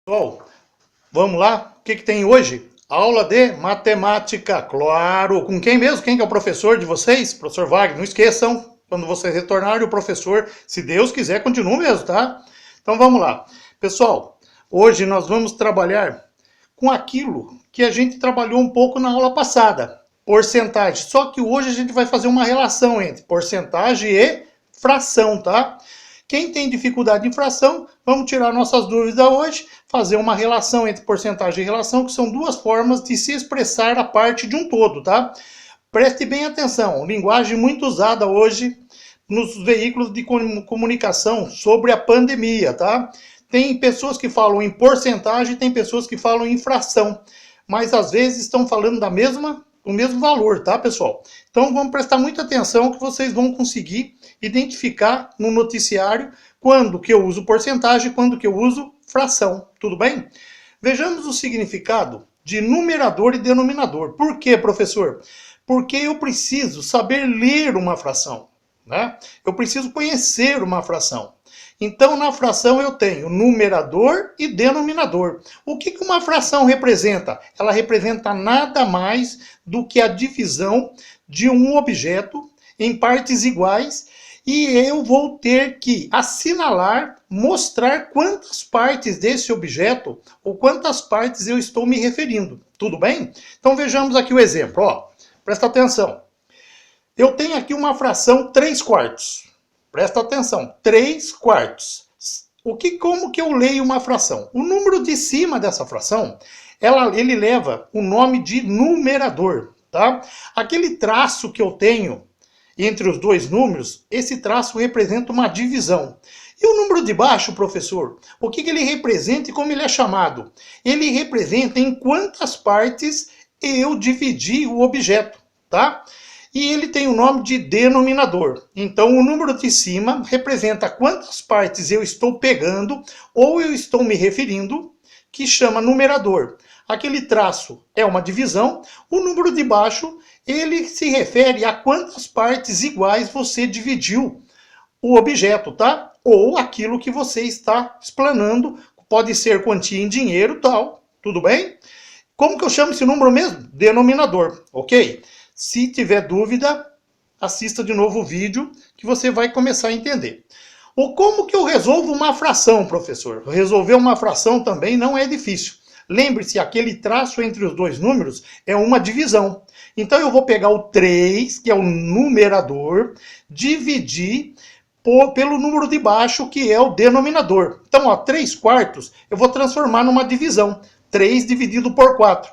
Pessoal, vamos lá? O que tem hoje? Aula de matemática, claro. Com quem mesmo? Quem que é o professor de vocês? Professor Wagner. Não esqueçam, quando vocês retornarem, o professor, se Deus quiser, continua mesmo, tá? Então vamos lá. Pessoal, hoje nós vamos trabalhar com aquilo que a gente trabalhou um pouco na aula passada. Porcentagem. Só que hoje a gente vai fazer uma relação entre porcentagem e fração, tá? Quem tem dificuldade em fração, vamos tirar nossas dúvidas hoje, fazer uma relação entre porcentagem e relação, que são duas formas de se expressar a parte de um todo, tá? Preste bem atenção, linguagem muito usada hoje nos veículos de comunicação sobre a pandemia, tá? Tem pessoas que falam em porcentagem, tem pessoas que falam em fração, mas às vezes estão falando o mesmo valor, tá, pessoal? Então vamos prestar muita atenção que vocês vão conseguir identificar no noticiário quando que eu uso porcentagem e quando que eu uso fração, tudo bem? Vejamos o significado de numerador e denominador. Por quê, professor? Porque eu preciso saber ler uma fração, né? Eu preciso conhecer uma fração. Então, na fração eu tenho numerador e denominador. O que uma fração representa? Ela representa nada mais do que a divisão de um objeto em partes iguais e eu vou ter que assinalar, mostrar quantas partes desse objeto ou quantas partes eu estou me referindo. Tudo bem? Então vejamos aqui o exemplo. Ó, presta atenção. Eu tenho aqui uma fração 3/4. Presta atenção, 3/4. Como que eu leio uma fração? O número de cima dessa fração, ele leva o nome de numerador, tá? Aquele traço que eu tenho entre os dois números, esse traço representa uma divisão. E o número de baixo, professor, o que ele representa e como ele é chamado? Ele representa em quantas partes eu dividi o objeto, tá? E ele tem o nome de denominador. Então, o número de cima representa quantas partes eu estou pegando ou eu estou me referindo, que chama numerador. Aquele traço é uma divisão. O número de baixo, ele se refere a quantas partes iguais você dividiu o objeto, tá? Ou aquilo que você está explanando. Pode ser quantia em dinheiro, tal. Tudo bem? Como que eu chamo esse número mesmo? Denominador, ok? Se tiver dúvida, assista de novo o vídeo que você vai começar a entender. Ou como que eu resolvo uma fração, professor? Resolver uma fração também não é difícil. Lembre-se, aquele traço entre os dois números é uma divisão. Então eu vou pegar o 3, que é o numerador, dividir pelo número de baixo, que é o denominador. Então, ó, 3/4 eu vou transformar numa divisão. 3 dividido por 4.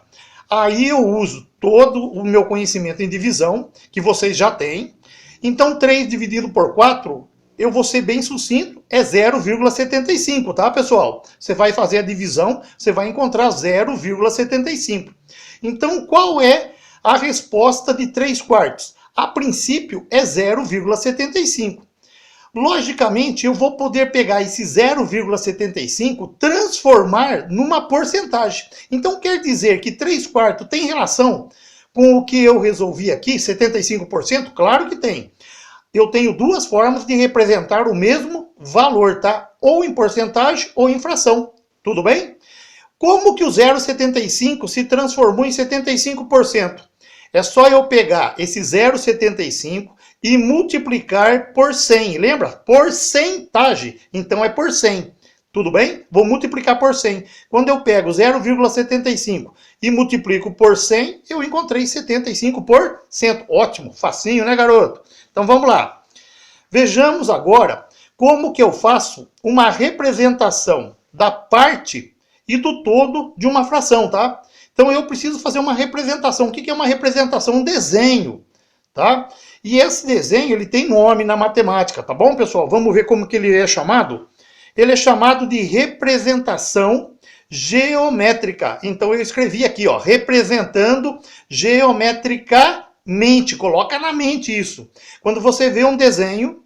Aí eu uso todo o meu conhecimento em divisão, que vocês já têm. Então, 3 dividido por 4, eu vou ser bem sucinto, é 0,75, tá, pessoal? Você vai fazer a divisão, você vai encontrar 0,75. Então, qual é a resposta de 3/4? A princípio, é 0,75. Logicamente, eu vou poder pegar esse 0,75, transformar numa porcentagem. Então, quer dizer que 3/4 tem relação com o que eu resolvi aqui, 75%? Claro que tem. Eu tenho duas formas de representar o mesmo valor, tá? Ou em porcentagem ou em fração. Tudo bem? Como que o 0,75 se transformou em 75%? É só eu pegar esse 0,75 e multiplicar por 100. Lembra? Porcentagem. Então é por 100. Tudo bem? Vou multiplicar por 100. Quando eu pego 0,75 e multiplico por 100, eu encontrei 75%. Ótimo, facinho, né, garoto? Então vamos lá. Vejamos agora como que eu faço uma representação da parte e do todo de uma fração, tá? Então eu preciso fazer uma representação. O que é uma representação? Um desenho, tá? E esse desenho, ele tem nome na matemática, tá bom, pessoal? Vamos ver como que ele é chamado? Ele é chamado de representação geométrica. Então eu escrevi aqui, ó, representando geometricamente. Coloca na mente isso. Quando você vê um desenho,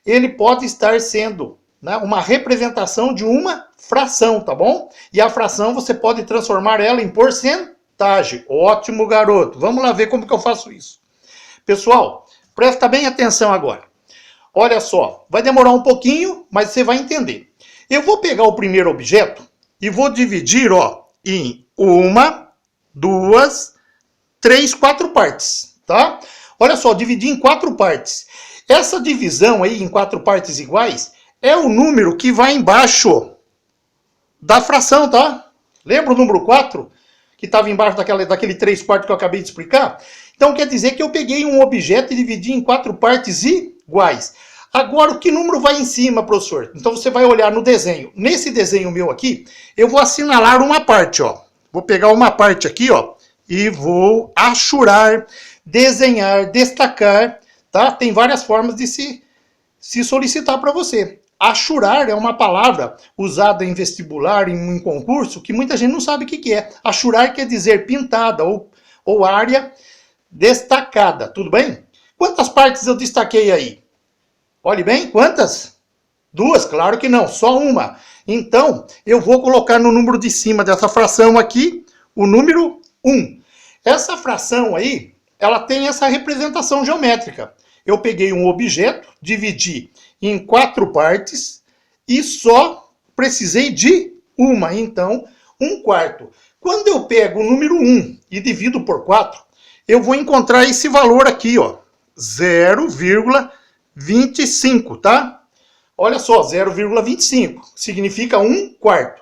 ele pode estar sendo, né, uma representação de uma fração, tá bom? E a fração você pode transformar ela em porcentagem. Ótimo, garoto. Vamos lá ver como que eu faço isso. Pessoal, presta bem atenção agora. Olha só, vai demorar um pouquinho, mas você vai entender. Eu vou pegar o primeiro objeto e vou dividir, ó, em 1, 2, 3, 4 partes, tá? Olha só, dividi em 4 partes. Essa divisão aí em 4 partes iguais é o número que vai embaixo da fração, tá? Lembra o número 4? Que estava embaixo daquele 3 quartos que eu acabei de explicar? Então quer dizer que eu peguei um objeto e dividi em 4 partes iguais. Agora, que número vai em cima, professor? Então você vai olhar no desenho. Nesse desenho meu aqui, eu vou assinalar uma parte, ó. Vou pegar uma parte aqui, ó, e vou achurar, desenhar, destacar, tá? Tem várias formas de se solicitar para você. Achurar é uma palavra usada em vestibular, em concurso, que muita gente não sabe o que é. Achurar quer dizer pintada ou área destacada, tudo bem? Quantas partes eu destaquei aí? Olhe bem, quantas? 2? Claro que não, só uma. Então, eu vou colocar no número de cima dessa fração aqui, o número 1. Essa fração aí, ela tem essa representação geométrica. Eu peguei um objeto, dividi em 4 partes e só precisei de uma, então 1/4. Quando eu pego o número 1 e divido por 4, eu vou encontrar esse valor aqui, ó, 0,25, tá? Olha só, 0,25 significa 1/4.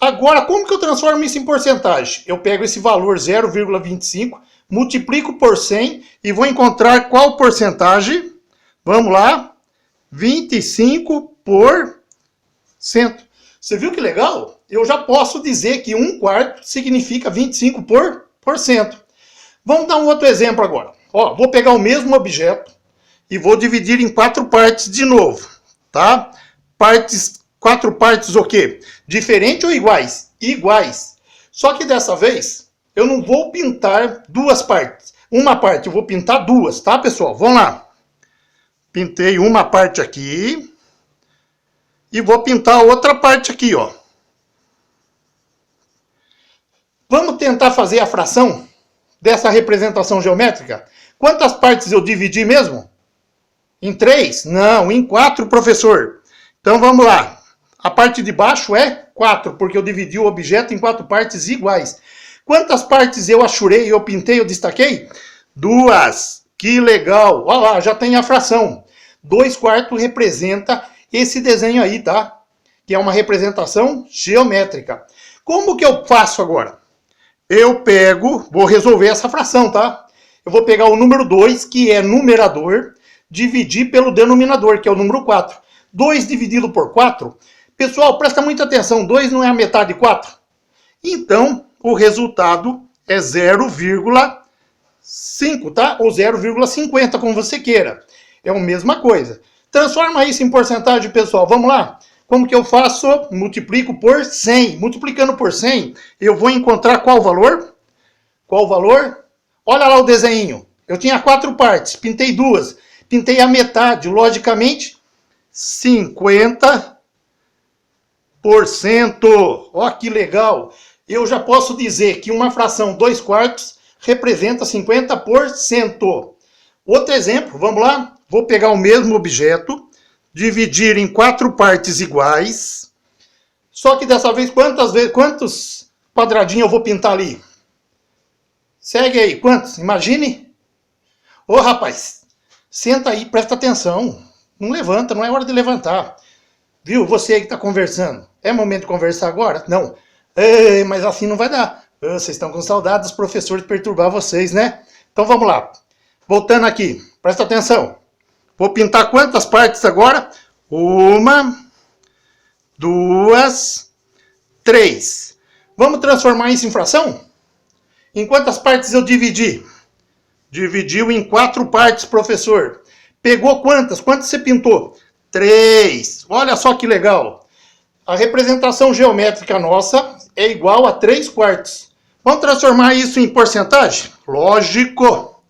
Agora, como que eu transformo isso em porcentagem? Eu pego esse valor 0,25, multiplico por 100 e vou encontrar qual porcentagem? Vamos lá, 25%. Você viu que legal? Eu já posso dizer que 1/4 significa 25%. Vamos dar um outro exemplo agora. Ó, vou pegar o mesmo objeto e vou dividir em 4 partes de novo, tá? 4 partes o quê? Diferentes ou iguais? Iguais. Só que dessa vez, eu não vou pintar 2 partes. Uma parte, eu vou pintar 2, tá, pessoal? Vamos lá. Pintei uma parte aqui. E vou pintar a outra parte aqui, ó. Vamos tentar fazer a fração dessa representação geométrica? Quantas partes eu dividi mesmo? Em 3? Não, em 4, professor. Então vamos lá. A parte de baixo é 4, porque eu dividi o objeto em 4 partes iguais. Quantas partes eu achurei, eu pintei, eu destaquei? 2. Que legal. Olha lá, já tem a fração. 2/4 representa esse desenho aí, tá? Que é uma representação geométrica. Como que eu faço agora? Eu pego, vou resolver essa fração, tá? Eu vou pegar o número 2, que é numerador, dividir pelo denominador, que é o número 4. 2 dividido por 4... Pessoal, presta muita atenção, 2 não é a metade de 4? Então, o resultado é 0,5, tá? Ou 0,50, como você queira. É a mesma coisa. Transforma isso em porcentagem, pessoal. Vamos lá? Como que eu faço? Multiplico por 100. Multiplicando por 100, eu vou encontrar qual valor? Qual valor? Olha lá o desenho. Eu tinha 4 partes, pintei 2. Pintei a metade, logicamente, 50%. Ó, que legal! Eu já posso dizer que uma fração 2/4 representa 50%. Outro exemplo, vamos lá? Vou pegar o mesmo objeto, dividir em 4 partes iguais. Só que dessa vez, quantos quadradinhos eu vou pintar ali? Segue aí, quantos? Imagine. Ô, rapaz, senta aí, presta atenção. Não levanta, não é hora de levantar. Viu? Você aí que está conversando. É momento de conversar agora? Não. Ei, mas assim não vai dar. Vocês estão com saudade dos professores perturbar vocês, né? Então vamos lá. Voltando aqui. Presta atenção. Vou pintar quantas partes agora? 1, 2, 3. Vamos transformar isso em fração? Em quantas partes eu dividi? Dividiu em 4 partes, professor. Pegou quantas? Quantas você pintou? 3. Olha só que legal. A representação geométrica nossa é igual a 3/4. Vamos transformar isso em porcentagem? Lógico.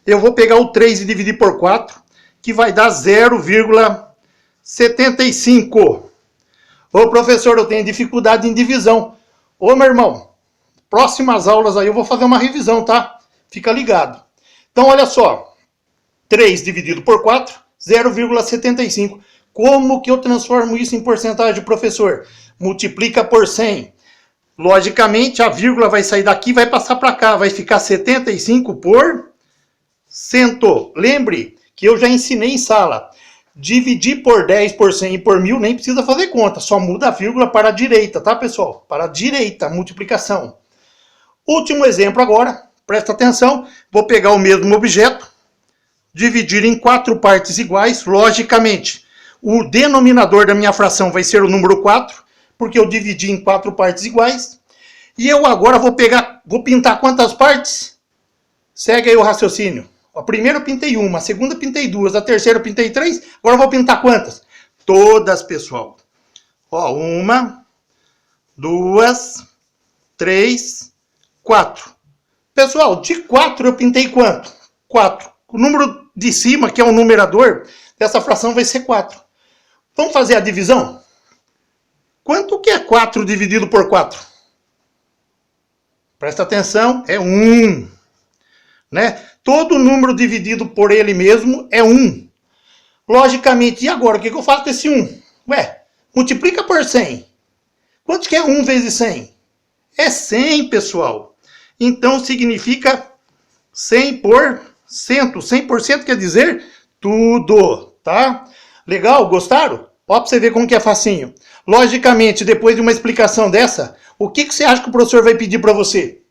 Eu vou pegar o 3 e dividir por 4, que vai dar 0,75. Ô, professor, eu tenho dificuldade em divisão. Ô, meu irmão, próximas aulas aí eu vou fazer uma revisão, tá? Fica ligado. Então, olha só. 3 dividido por 4, 0,75. Como que eu transformo isso em porcentagem, professor? Multiplica por 100. Logicamente, a vírgula vai sair daqui e vai passar para cá. Vai ficar 75%. Lembre que eu já ensinei em sala. Dividir por 10, por 100 e por 1000 nem precisa fazer conta. Só muda a vírgula para a direita, tá, pessoal? Para a direita, multiplicação. Último exemplo agora. Presta atenção. Vou pegar o mesmo objeto. Dividir em 4 partes iguais. Logicamente, o denominador da minha fração vai ser o número 4. Porque eu dividi em 4 partes iguais. E eu agora vou pintar quantas partes? Segue aí o raciocínio. A primeira eu pintei uma, a segunda eu pintei duas, a terceira eu pintei 3. Agora eu vou pintar quantas? Todas, pessoal. Ó, 1, 2, 3, 4. Pessoal, de 4 eu pintei quanto? 4. O número de cima, que é o numerador, dessa fração vai ser 4. Vamos fazer a divisão? Quanto que é 4 dividido por 4? Presta atenção, é 1. Né? Todo número dividido por ele mesmo é 1. Logicamente, e agora? O que eu faço com esse 1? Ué, multiplica por 100. Quanto que é 1 vezes 100? É 100, pessoal. Então, significa 100%. 100% quer dizer tudo, tá? Legal? Gostaram? Ó, pra você ver como que é facinho. Logicamente, depois de uma explicação dessa, o que você acha que o professor vai pedir para você?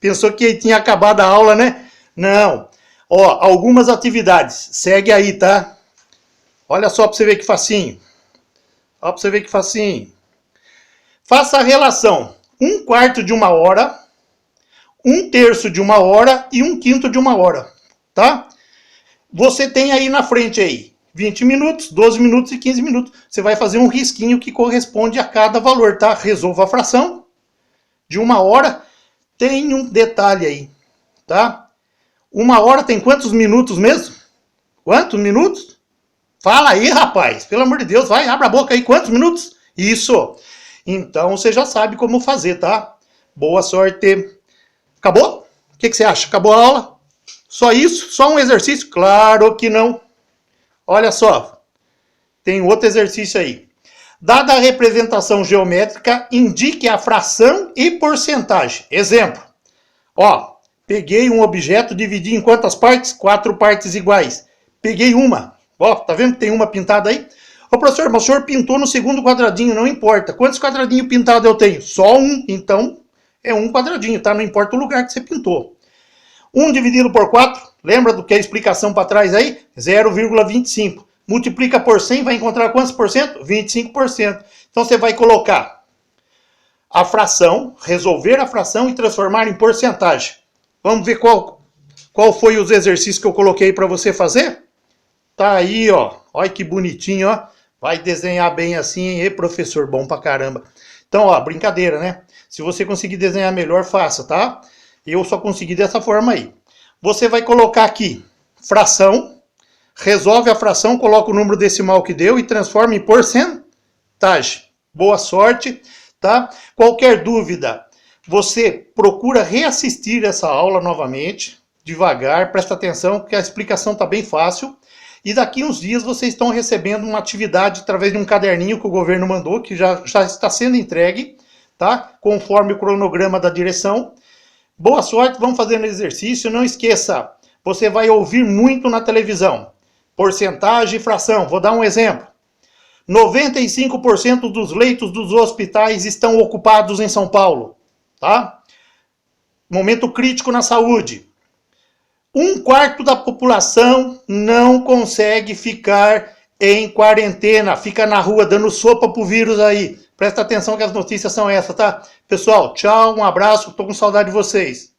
Pensou que tinha acabado a aula, né? Não. Ó, algumas atividades. Segue aí, tá? Olha só para você ver que facinho. Ó, para você ver que facinho. Faça a relação. 1/4 de 1 hora, 1/3 de 1 hora e 1/5 de 1 hora, tá? Você tem aí na frente aí 20 minutos, 12 minutos e 15 minutos. Você vai fazer um risquinho que corresponde a cada valor, tá? Resolva a fração de 1 hora. Tem um detalhe aí, tá? 1 hora tem quantos minutos mesmo? Quantos minutos? Fala aí, rapaz. Pelo amor de Deus, vai, abre a boca aí. Quantos minutos? Isso. Então, você já sabe como fazer, tá? Boa sorte. Acabou? O que você acha? Acabou a aula? Só isso? Só um exercício? Claro que não. Olha só. Tem outro exercício aí. Dada a representação geométrica, indique a fração e porcentagem. Exemplo. Ó, peguei um objeto, dividi em quantas partes? 4 partes iguais. Peguei uma. Ó, tá vendo que tem uma pintada aí? Ô, professor, mas o senhor pintou no segundo quadradinho, não importa. Quantos quadradinhos pintados eu tenho? Só um. Então, é um quadradinho, tá? Não importa o lugar que você pintou. 1 dividido por 4, lembra do que é a explicação para trás aí? 0,25. Multiplica por 100, vai encontrar quantos por cento? 25%. Então você vai colocar a fração, resolver a fração e transformar em porcentagem. Vamos ver qual foi os exercícios que eu coloquei para você fazer? Tá aí, ó. Olha que bonitinho, ó. Vai desenhar bem assim, hein, professor? Bom pra caramba. Então, ó, brincadeira, né? Se você conseguir desenhar melhor, faça, tá? Eu só consegui dessa forma aí. Você vai colocar aqui fração. Resolve a fração, coloca o número decimal que deu e transforma em porcentagem. Boa sorte, tá? Qualquer dúvida, você procura reassistir essa aula novamente, devagar, presta atenção, que a explicação está bem fácil. E daqui uns dias vocês estão recebendo uma atividade através de um caderninho que o governo mandou, que já está sendo entregue, tá? Conforme o cronograma da direção. Boa sorte, vamos fazendo exercício. Não esqueça, você vai ouvir muito na televisão. Porcentagem e fração. Vou dar um exemplo. 95% dos leitos dos hospitais estão ocupados em São Paulo. Tá? Momento crítico na saúde. 1/4 da população não consegue ficar em quarentena. Fica na rua dando sopa pro vírus aí. Presta atenção que as notícias são essas, tá? Pessoal, tchau, um abraço. Tô com saudade de vocês.